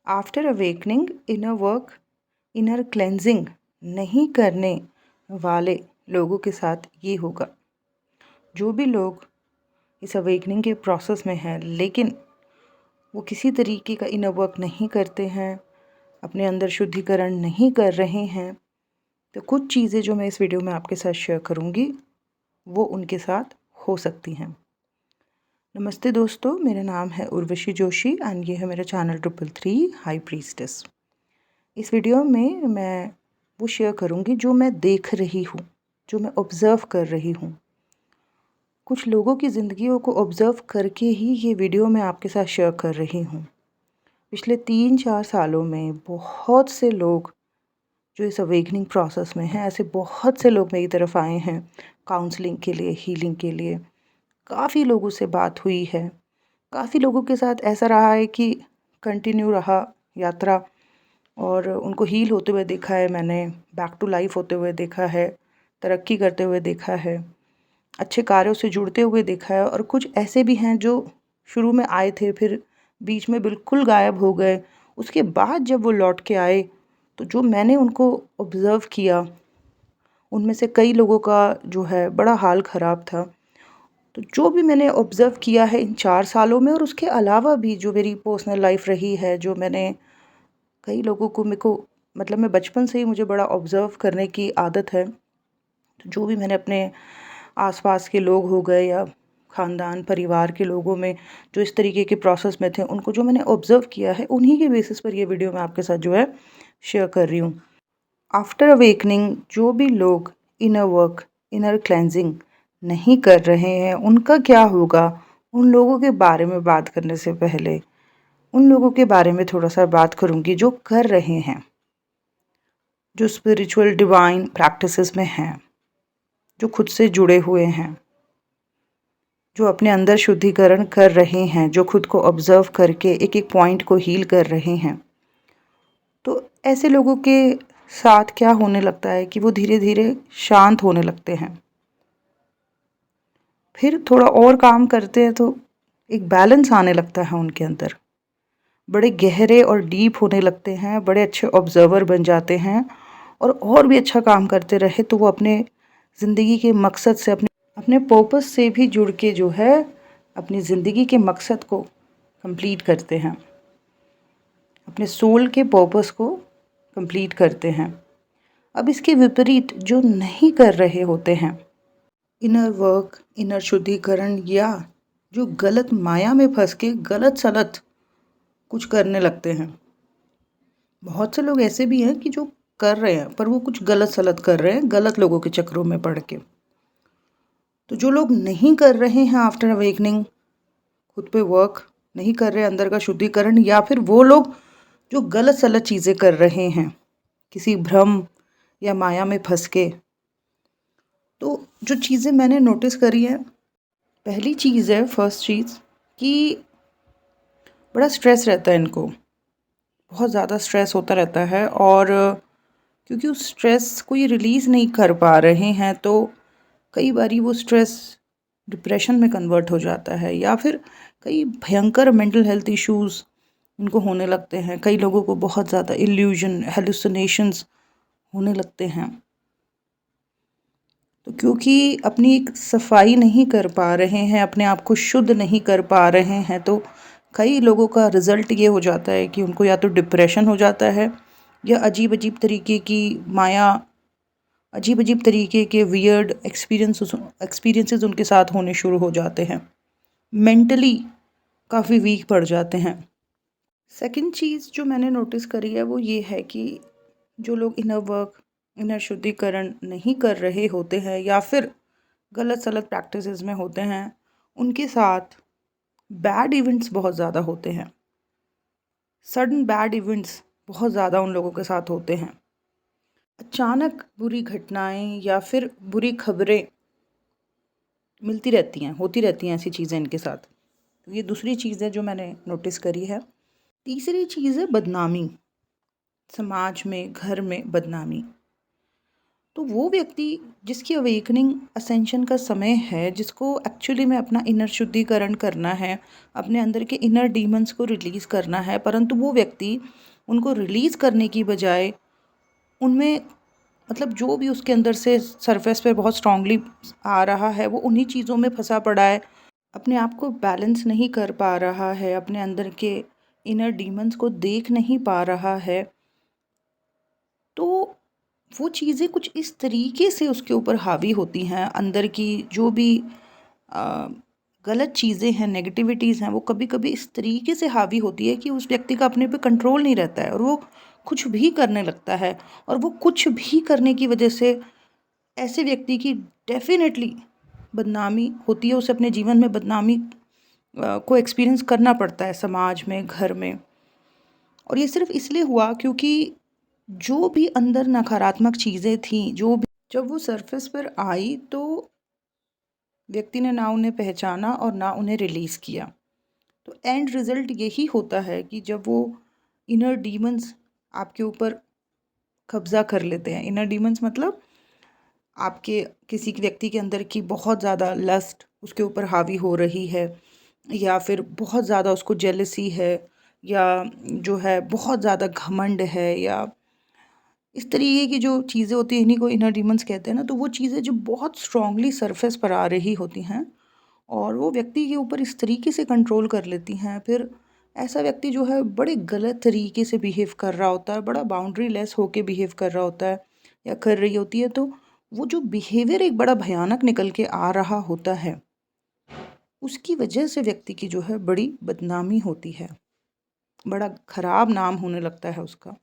After awakening inner work, inner cleansing नहीं करने वाले लोगों के साथ ये होगा। जो भी लोग इस अवेकनिंग के प्रोसेस में हैं लेकिन वो किसी तरीके का इनर वर्क नहीं करते हैं, अपने अंदर शुद्धिकरण नहीं कर रहे हैं, तो कुछ चीज़ें जो मैं इस वीडियो में आपके साथ शेयर करूँगी वो उनके साथ हो सकती हैं। नमस्ते दोस्तों, मेरा नाम है उर्वशी जोशी एंड ये है मेरा चैनल 333 हाई प्रीस्टेस। इस वीडियो में मैं वो शेयर करूँगी जो मैं देख रही हूँ, जो मैं ऑब्ज़र्व कर रही हूँ। कुछ लोगों की ज़िंदगियों को ऑब्ज़र्व करके ही ये वीडियो मैं आपके साथ शेयर कर रही हूँ। पिछले 3-4 सालों में बहुत से लोग जो इस अवेकनिंग प्रोसेस में हैं, ऐसे बहुत से लोग मेरी तरफ आए हैं काउंसलिंग के लिए, हीलिंग के लिए। काफ़ी लोगों से बात हुई है, काफ़ी लोगों के साथ ऐसा रहा है कि कंटिन्यू रहा यात्रा और उनको हील होते हुए देखा है मैंने, बैक टू लाइफ होते हुए देखा है, तरक्की करते हुए देखा है, अच्छे कार्यों से जुड़ते हुए देखा है। और कुछ ऐसे भी हैं जो शुरू में आए थे फिर बीच में बिल्कुल गायब हो गए। उसके बाद जब वो लौट के आए तो जो मैंने उनको ऑब्ज़र्व किया, उनमें से कई लोगों का जो है बड़ा हाल ख़राब था। तो जो भी मैंने ऑब्ज़र्व किया है इन 4 सालों में और उसके अलावा भी जो मेरी पर्सनल लाइफ रही है, जो मैंने कई लोगों को मेरे को मतलब मैं बचपन से ही मुझे बड़ा ऑब्ज़र्व करने की आदत है। तो जो भी मैंने अपने आस-पास के लोग हो गए या ख़ानदान, परिवार के लोगों में जो इस तरीके के प्रोसेस में थे, उनको जो मैंने ऑब्ज़र्व किया है, उन्हीं के बेसिस पर ये वीडियो मैं आपके साथ जो है शेयर कर रही हूँ। आफ्टर अवेकनिंग जो भी लोग इनर वर्क, इनर क्लेंजिंग नहीं कर रहे हैं, उनका क्या होगा? उन लोगों के बारे में बात करने से पहले उन लोगों के बारे में थोड़ा-सा बात करूँगी जो कर रहे हैं, जो स्पिरिचुअल डिवाइन प्रैक्टिसेस में हैं, जो खुद से जुड़े हुए हैं, जो अपने अंदर शुद्धिकरण कर रहे हैं, जो खुद को ऑब्ज़र्व करके एक-एक पॉइंट को हील कर रहे हैं। तो ऐसे लोगों के साथ क्या होने लगता है कि वो धीरे-धीरे शांत होने लगते हैं। फिर थोड़ा और काम करते हैं तो एक बैलेंस आने लगता है उनके अंदर। बड़े गहरे और डीप होने लगते हैं, बड़े अच्छे ऑब्ज़र्वर बन जाते हैं और भी अच्छा काम करते रहे तो वो अपने ज़िंदगी के मकसद से, अपने अपने पर्पस से भी जुड़ के जो है अपनी ज़िंदगी के मकसद को कंप्लीट करते हैं, अपने सोल के पर्पस को कंप्लीट करते हैं। अब इसके विपरीत जो नहीं कर रहे होते हैं इनर वर्क, इनर शुद्धिकरण, या जो गलत माया में फंस के गलत सलत कुछ करने लगते हैं। बहुत से लोग ऐसे भी हैं कि जो कर रहे हैं पर वो कुछ गलत सलत कर रहे हैं, गलत लोगों के चक्करों में पड़ के। तो जो लोग नहीं कर रहे हैं आफ्टर अवेकनिंग, खुद पे वर्क नहीं कर रहे, अंदर का शुद्धिकरण, या फिर वो लोग जो गलत सलत चीज़ें कर रहे हैं किसी भ्रम या माया में फंस के, तो जो चीज़ें मैंने नोटिस करी हैं, पहली चीज़ है, फर्स्ट चीज़ कि बड़ा स्ट्रेस रहता है इनको, बहुत ज़्यादा स्ट्रेस होता रहता है। और क्योंकि उस स्ट्रेस को ये रिलीज़ नहीं कर पा रहे हैं तो कई बारी वो स्ट्रेस डिप्रेशन में कन्वर्ट हो जाता है, या फिर कई भयंकर मेंटल हेल्थ इश्यूज़ इनको होने लगते हैं। कई लोगों को बहुत ज़्यादा इल्यूजन, हेलुसिनेशंस होने लगते हैं। तो क्योंकि अपनी एक सफाई नहीं कर पा रहे हैं, अपने आप को शुद्ध नहीं कर पा रहे हैं, तो कई लोगों का रिज़ल्ट ये हो जाता है कि उनको या तो डिप्रेशन हो जाता है या अजीब-अजीब तरीके की माया, अजीब-अजीब तरीके के वियर्ड एक्सपीरियंसेस उनके साथ होने शुरू हो जाते हैं। मेंटली काफ़ी वीक पड़ जाते हैं। सेकंड चीज़ जो मैंने नोटिस करी है वो ये है कि जो लोग इनर वर्क, इनर शुद्धिकरण नहीं कर रहे होते हैं या फिर गलत सलत प्रैक्टिसेस में होते हैं, उनके साथ बैड इवेंट्स बहुत ज़्यादा होते हैं। सडन बैड इवेंट्स बहुत ज़्यादा उन लोगों के साथ होते हैं। अचानक बुरी घटनाएं या फिर बुरी खबरें मिलती रहती हैं, होती रहती हैं ऐसी चीज़ें इनके साथ। तो ये दूसरी चीज़ है जो मैंने नोटिस करी है। तीसरी चीज़ है बदनामी, समाज में, घर में बदनामी। तो वो व्यक्ति जिसकी अवेकनिंग असेंशन का समय है, जिसको एक्चुअली में अपना इनर शुद्धिकरण करना है, अपने अंदर के इनर डीमंस को रिलीज़ करना है, परंतु वो व्यक्ति उनको रिलीज़ करने की बजाय उनमें मतलब जो भी उसके अंदर से सरफेस पे बहुत स्ट्रांगली आ रहा है, वो उन्हीं चीज़ों में फंसा पड़ा है, अपने आप को बैलेंस नहीं कर पा रहा है, अपने अंदर के इनर डीमंस को देख नहीं पा रहा है, तो वो चीज़ें कुछ इस तरीके से उसके ऊपर हावी होती हैं। अंदर की जो भी अ, गलत चीज़ें हैं, नेगेटिविटीज़ हैं, वो कभी-कभी इस तरीके से हावी होती है कि उस व्यक्ति का अपने पे कंट्रोल नहीं रहता है और वो कुछ भी करने लगता है। और वो कुछ भी करने की वजह से ऐसे व्यक्ति की डेफ़िनेटली बदनामी होती है, उसे अपने जीवन में बदनामी को एक्सपीरियंस करना पड़ता है समाज में, घर में। और ये सिर्फ़ इसलिए हुआ क्योंकि जो भी अंदर नकारात्मक चीज़ें थीं, जो भी जब वो सरफ़ेस पर आई तो व्यक्ति ने ना उन्हें पहचाना और ना उन्हें रिलीज़ किया। तो एंड रिज़ल्ट यही होता है कि जब वो इनर डीमंस आपके ऊपर कब्ज़ा कर लेते हैं। इनर डीमंस मतलब आपके किसी व्यक्ति के अंदर की बहुत ज़्यादा लस्ट उसके ऊपर हावी हो रही है, या फिर बहुत ज़्यादा उसको जेलसी है, या जो है बहुत ज़्यादा घमंड है, या इस तरीके की जो चीज़ें होती हैं, इन्हीं को इनर डीमंस कहते हैं ना। तो वो चीज़ें जो बहुत स्ट्रांगली सरफेस पर आ रही होती हैं और वो व्यक्ति के ऊपर इस तरीके से कंट्रोल कर लेती हैं, फिर ऐसा व्यक्ति जो है बड़े गलत तरीके से बिहेव कर रहा होता है, बड़ा बाउंड्री लेस होके बिहेव कर रहा होता है या कर रही होती है। तो वो जो बिहेवियर एक बड़ा भयानक निकल के आ रहा होता है, उसकी वजह से व्यक्ति की जो है बड़ी बदनामी होती है, बड़ा खराब नाम होने लगता है उसका।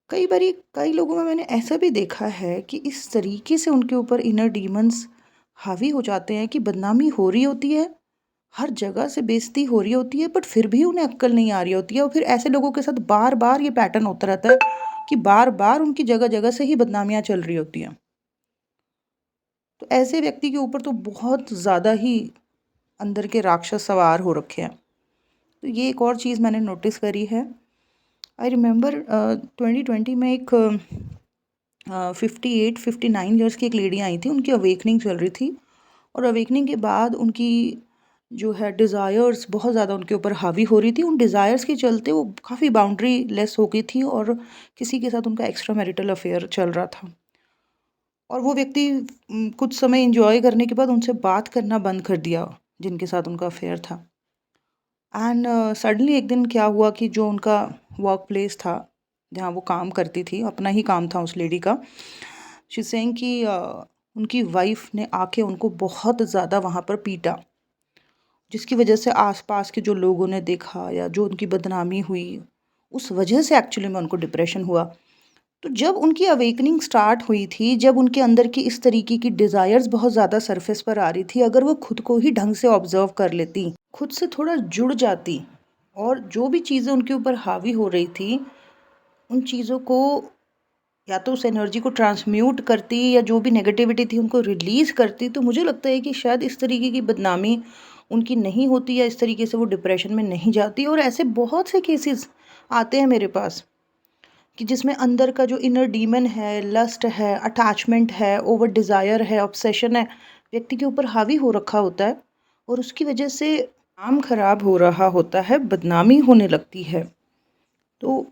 कई बारी कई लोगों में मैंने ऐसा भी देखा है कि इस तरीके से उनके ऊपर इनर डीमंस हावी हो जाते हैं कि बदनामी हो रही होती है, हर जगह से बेइज्जती हो रही होती है, बट फिर भी उन्हें अक्ल नहीं आ रही होती है। और फिर ऐसे लोगों के साथ बार-बार ये पैटर्न होता रहता है कि बार-बार उनकी जगह-जगह से ही बदनामियाँ चल रही होती हैं। तो ऐसे व्यक्ति के ऊपर तो बहुत ज़्यादा ही अंदर के राक्षस सवार हो रखे हैं। तो ये एक और चीज़ मैंने नोटिस करी है। आई रिमेंबर 2020 में एक 58-59 ईयर्स की एक लेडी आई थी, उनकी अवेकनिंग चल रही थी और अवेकनिंग के बाद उनकी जो है डिज़ायर्स बहुत ज़्यादा उनके ऊपर हावी हो रही थी। उन डिज़ायर्स के चलते वो काफ़ी बाउंड्री लेस हो गई थी और किसी के साथ उनका एक्स्ट्रा मैरिटल अफेयर चल रहा था। और वो व्यक्ति कुछ समय एंजॉय करने के बाद उनसे बात करना बंद कर दिया, जिनके साथ उनका अफेयर था। एंड सडनली एक दिन क्या हुआ कि जो उनका वर्क प्लेस था, जहाँ वो काम करती थी, अपना ही काम था उस लेडी का, शी सेइंग कि उनकी वाइफ ने आके उनको बहुत ज़्यादा वहाँ पर पीटा, जिसकी वजह से आसपास के जो लोगों ने देखा या जो उनकी बदनामी हुई, उस वजह से एक्चुअली में उनको डिप्रेशन हुआ। तो जब उनकी अवेकनिंग स्टार्ट हुई थी, जब उनके अंदर की इस तरीके की डिज़ायर्स बहुत ज़्यादा सरफेस पर आ रही थी, अगर वो खुद को ही ढंग से ऑब्ज़र्व कर लेती, खुद से थोड़ा जुड़ जाती और जो भी चीज़ें उनके ऊपर हावी हो रही थी, उन चीज़ों को या तो उस एनर्जी को ट्रांसम्यूट करती या जो भी नेगेटिविटी थी उनको रिलीज़ करती, तो मुझे लगता है कि शायद इस तरीके की बदनामी उनकी नहीं होती या इस तरीके से वो डिप्रेशन में नहीं जाती। और ऐसे बहुत से केसेस आते हैं मेरे पास कि जिसमें अंदर का जो इनर डीमन है, लस्ट है, अटैचमेंट है, ओवर डिज़ायर है, ऑब्सेशन है, व्यक्ति के ऊपर हावी हो रखा होता है और उसकी वजह से नाम खराब हो रहा होता है, बदनामी होने लगती है। तो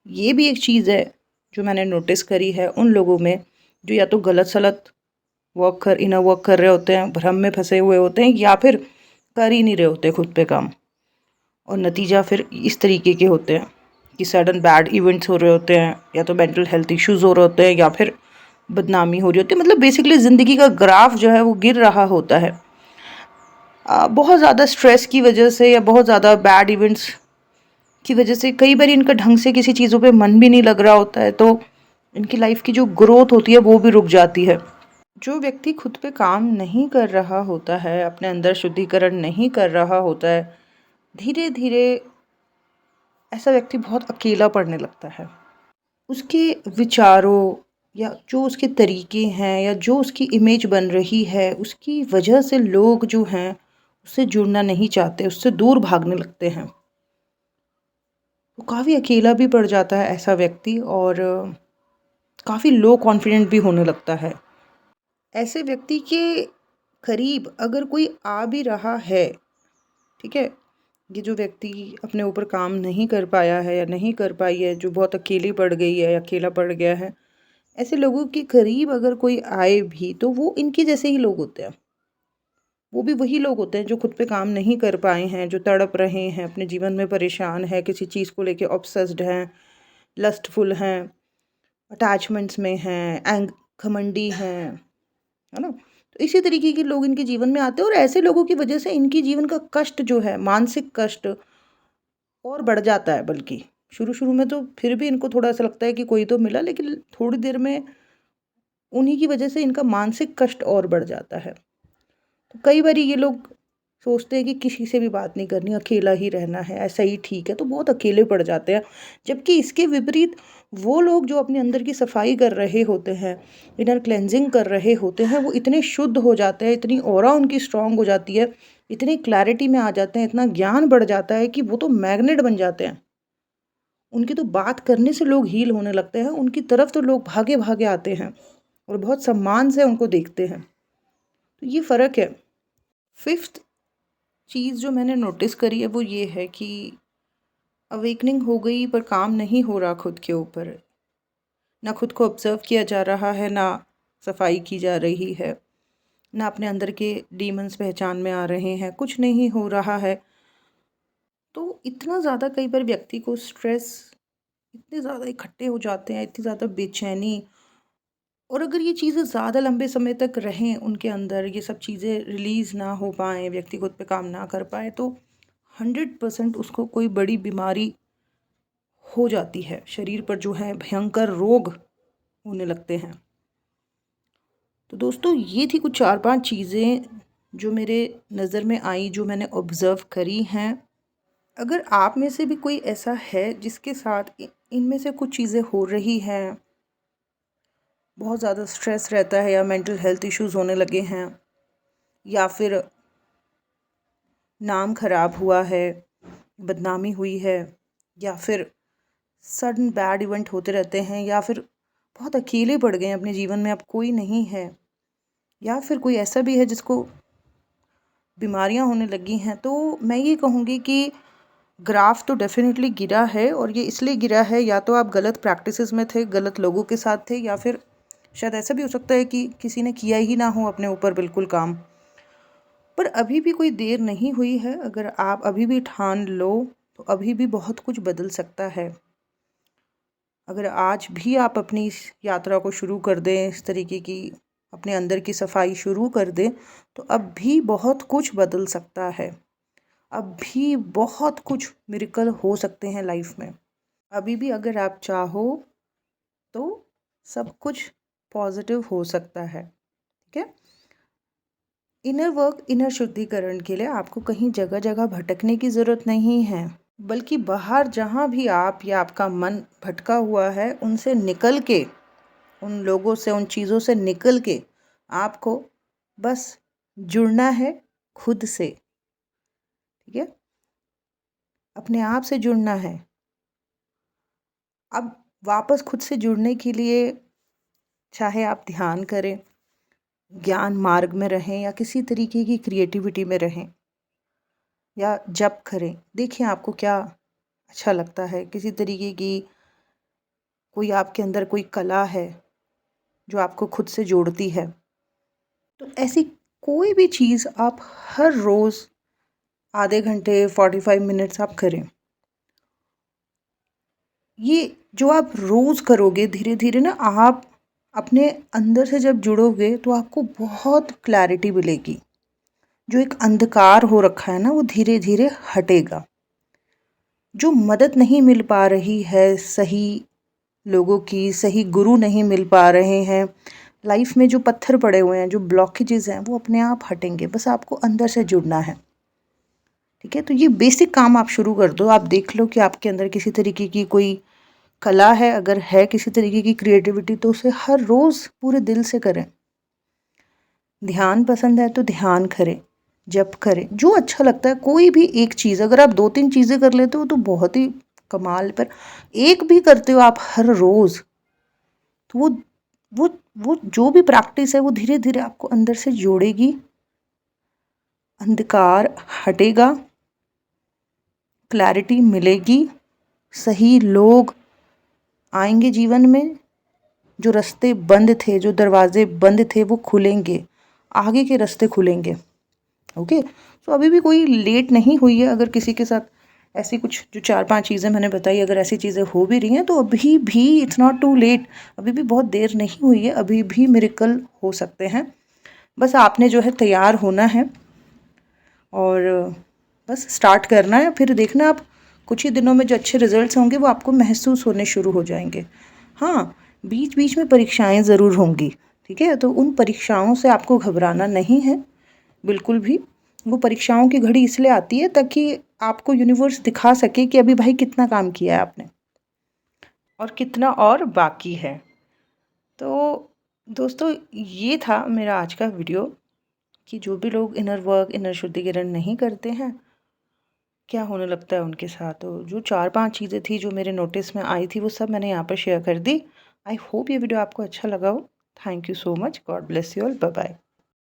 ये भी एक चीज़ है जो मैंने नोटिस करी है उन लोगों में जो या तो गलत-सलत इनर वर्क कर रहे होते हैं, भ्रम में फँसे हुए होते हैं, या फिर कर ही नहीं रहे होते खुद पे काम, और नतीजा फिर इस तरीके के होते हैं कि सडन बैड इवेंट्स हो रहे होते हैं, या तो मेंटल हेल्थ इश्यूज़ हो रहे होते हैं, या फिर बदनामी हो रही होती है। मतलब बेसिकली ज़िंदगी का ग्राफ जो है वो गिर रहा होता है। बहुत ज़्यादा स्ट्रेस की वजह से या बहुत ज़्यादा बैड इवेंट्स की वजह से कई बार इनका ढंग से किसी चीज़ों पे मन भी नहीं लग रहा होता है, तो इनकी लाइफ की जो ग्रोथ होती है वो भी रुक जाती है। जो व्यक्ति खुद पे काम नहीं कर रहा होता है, अपने अंदर शुद्धिकरण नहीं कर रहा होता है, धीरे धीरे ऐसा व्यक्ति बहुत अकेला पड़ने लगता है। उसके विचारों या जो उसके तरीके हैं या जो उसकी इमेज बन रही है, उसकी वजह से लोग जो हैं उससे जुड़ना नहीं चाहते, उससे दूर भागने लगते हैं। तो काफ़ी अकेला भी पड़ जाता है ऐसा व्यक्ति। और काफ़ी लो कॉन्फिडेंट भी होने लगता है। ऐसे व्यक्ति के करीब अगर कोई आ भी रहा है, ठीक है, ये जो व्यक्ति अपने ऊपर काम नहीं कर पाया है या नहीं कर पाई है, जो बहुत अकेली पड़ गई है या अकेला पड़ गया है, ऐसे लोगों के करीब अगर कोई आए भी तो वो इनके जैसे ही लोग होते हैं। वो भी वही लोग होते हैं जो खुद पे काम नहीं कर पाए हैं, जो तड़प रहे हैं, अपने जीवन में परेशान है, किसी चीज़ को लेके ऑब्सेस्ड हैं, लस्टफुल हैं, अटैचमेंट्स में हैं, घमंडी हैं, है ना? तो इसी तरीके के लोग इनके जीवन में आते हैं और ऐसे लोगों की वजह से इनकी जीवन का कष्ट जो है, मानसिक कष्ट और बढ़ जाता है। बल्कि शुरू-शुरू में तो फिर भी इनको थोड़ा ऐसा लगता है कि कोई तो मिला, लेकिन थोड़ी देर में उन्हीं की वजह से इनका मानसिक कष्ट और बढ़ जाता है। तो कई बारी ये लोग सोचते हैं कि किसी से भी बात नहीं करनी, अकेला ही रहना है, ऐसा ही ठीक है, तो बहुत अकेले पड़ जाते हैं। जबकि इसके विपरीत वो लोग जो अपने अंदर की सफाई कर रहे होते हैं, इनर क्लेंजिंग कर रहे होते हैं, वो इतने शुद्ध हो जाते हैं, इतनी ऑरा उनकी स्ट्रांग हो जाती है, इतनी क्लैरिटी में आ जाते हैं, इतना ज्ञान बढ़ जाता है कि वो तो मैग्नेट बन जाते हैं। उनकी तो बात करने से लोग हील होने लगते हैं, उनकी तरफ तो लोग भागे-भागे आते हैं और बहुत सम्मान से उनको देखते हैं। तो ये फ़र्क है। 5th चीज़ जो मैंने नोटिस करी है वो ये है कि अवेकनिंग हो गई पर काम नहीं हो रहा खुद के ऊपर। ना खुद को ऑब्ज़र्व किया जा रहा है, ना सफाई की जा रही है, ना अपने अंदर के डीमंस पहचान में आ रहे हैं, कुछ नहीं हो रहा है। तो इतना ज़्यादा कई बार व्यक्ति को स्ट्रेस इतने ज़्यादा इकट्ठे हो जाते हैं, इतनी ज़्यादा बेचैनी, और अगर ये चीज़ें ज़्यादा लंबे समय तक रहें उनके अंदर, ये सब चीज़ें रिलीज़ ना हो पाएँ, व्यक्ति खुद पे काम ना कर पाए, तो 100% उसको कोई बड़ी बीमारी हो जाती है। शरीर पर जो है भयंकर रोग होने लगते हैं। तो दोस्तों ये थी कुछ 4-5 चीज़ें जो मेरे नज़र में आई, जो मैंने ऑब्ज़र्व करी हैं। अगर आप में से भी कोई ऐसा है जिसके साथ इनमें से कुछ चीज़ें हो रही हैं, बहुत ज़्यादा स्ट्रेस रहता है या मेंटल हेल्थ इश्यूज़ होने लगे हैं, या फिर नाम ख़राब हुआ है, बदनामी हुई है, या फिर सडन बैड इवेंट होते रहते हैं, या फिर बहुत अकेले पड़ गए हैं अपने जीवन में, अब कोई नहीं है, या फिर कोई ऐसा भी है जिसको बीमारियां होने लगी हैं, तो मैं ये कहूँगी कि ग्राफ तो डेफिनेटली गिरा है। और ये इसलिए गिरा है, या तो आप गलत प्रैक्टिसेस में थे, गलत लोगों के साथ थे, या फिर शायद ऐसा भी हो सकता है कि किसी ने किया ही ना हो अपने ऊपर बिल्कुल काम। पर अभी भी कोई देर नहीं हुई है। अगर आप अभी भी ठान लो तो अभी भी बहुत कुछ बदल सकता है। अगर आज भी आप अपनी इस यात्रा को शुरू कर दें, इस तरीके की अपने अंदर की सफाई शुरू कर दें, तो अब भी बहुत कुछ बदल सकता है। अब भी बहुत कुछ मिरेकल हो सकते हैं लाइफ में। अभी भी अगर आप चाहो तो सब कुछ पॉजिटिव हो सकता है। ठीक है। इनर वर्क, इनर शुद्धिकरण के लिए आपको कहीं जगह जगह भटकने की ज़रूरत नहीं है, बल्कि बाहर जहाँ भी आप या आपका मन भटका हुआ है उनसे निकल के, उन लोगों से, उन चीज़ों से निकल के आपको बस जुड़ना है खुद से। ठीक है। अपने आप से जुड़ना है। अब वापस खुद से जुड़ने के लिए चाहे आप ध्यान करें, ज्ञान मार्ग में रहें, या किसी तरीके की क्रिएटिविटी में रहें, या जप करें, देखिए आपको क्या अच्छा लगता है। किसी तरीके की कोई आपके अंदर कोई कला है जो आपको खुद से जोड़ती है, तो ऐसी कोई भी चीज़ आप हर रोज़ आधे घंटे 45 मिनट्स आप करें। ये जो आप रोज़ करोगे, धीरे धीरे ना आप अपने अंदर से जब जुड़ोगे तो आपको बहुत क्लैरिटी मिलेगी। जो एक अंधकार हो रखा है ना, वो धीरे धीरे हटेगा। जो मदद नहीं मिल पा रही है सही लोगों की, सही गुरु नहीं मिल पा रहे हैं, लाइफ में जो पत्थर पड़े हुए हैं, जो ब्लॉकेजेस हैं, वो अपने आप हटेंगे। बस आपको अंदर से जुड़ना है। ठीक है। तो ये बेसिक काम आप शुरू कर दो। आप देख लो कि आपके अंदर किसी तरीके की कोई कला है, अगर है किसी तरीके की क्रिएटिविटी, तो उसे हर रोज़ पूरे दिल से करें। ध्यान पसंद है तो ध्यान करें, जप करें, जो अच्छा लगता है। कोई भी एक चीज़, अगर आप 2-3 चीज़ें कर लेते हो तो बहुत ही कमाल। पर एक भी करते हो आप हर रोज़, तो वो जो भी प्रैक्टिस है वो धीरे धीरे आपको अंदर से जोड़ेगी, अंधकार हटेगा, क्लैरिटी मिलेगी, सही लोग आएंगे जीवन में, जो रास्ते बंद थे, जो दरवाजे बंद थे वो खुलेंगे, आगे के रास्ते खुलेंगे। ओके, तो अभी भी कोई लेट नहीं हुई है। अगर किसी के साथ ऐसी कुछ जो 4-5 चीज़ें मैंने बताई, अगर ऐसी चीज़ें हो भी रही हैं तो अभी भी इट्स नॉट टू लेट, अभी भी बहुत देर नहीं हुई है, अभी भी मिरेकल हो सकते हैं। बस आपने जो है तैयार होना है और बस स्टार्ट करना है। फिर देखना आप कुछ ही दिनों में जो अच्छे रिजल्ट्स होंगे वो आपको महसूस होने शुरू हो जाएंगे। हाँ, बीच बीच में परीक्षाएं ज़रूर होंगी, ठीक है, तो उन परीक्षाओं से आपको घबराना नहीं है बिल्कुल भी। वो परीक्षाओं की घड़ी इसलिए आती है ताकि आपको यूनिवर्स दिखा सके कि अभी भाई कितना काम किया है आपने और कितना और बाकी है। तो दोस्तों, ये था मेरा आज का वीडियो कि जो भी लोग इनर वर्क, इनर शुद्धिकरण नहीं करते हैं, क्या होने लगता है उनके साथ। तो जो 4-5 चीज़ें थी जो मेरे नोटिस में आई थी वो सब मैंने यहाँ पर शेयर कर दी। आई होप ये वीडियो आपको अच्छा लगा हो। Thank you so much. God bless you all. Bye bye.